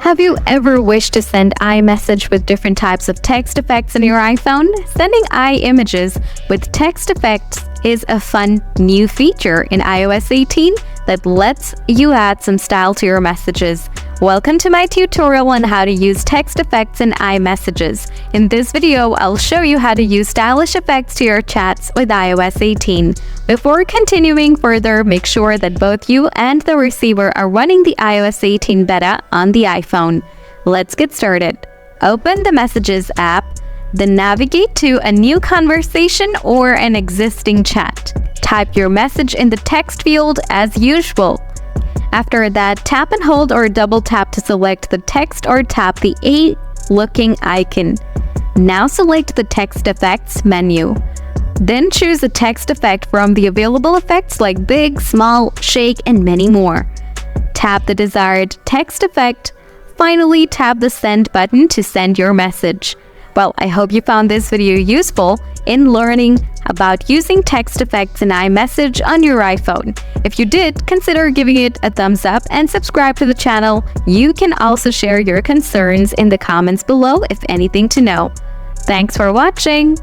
Have you ever wished to send iMessage with different types of text effects on your iPhone? Sending iMessages with text effects is a fun new feature in iOS 18 that lets you add some style to your messages. Welcome to my tutorial on how to use text effects in iMessages. In this video, I'll show you how to use stylish effects to your chats with iOS 18. Before continuing further, make sure that both you and the receiver are running the iOS 18 beta on the iPhone. Let's get started. Open the Messages app, then navigate to a new conversation or an existing chat. Type your message in the text field as usual. After that, tap and hold or double tap to select the text or tap the A-looking icon. Now select the Text Effects menu. Then choose a text effect from the available effects like big, small, shake, and many more. Tap the desired text effect. Finally, tap the Send button to send your message. Well, I hope you found this video useful in learning about using text effects in iMessage on your iPhone. If you did, consider giving it a thumbs up and subscribe to the channel. You can also share your concerns in the comments below if anything to know. Thanks for watching!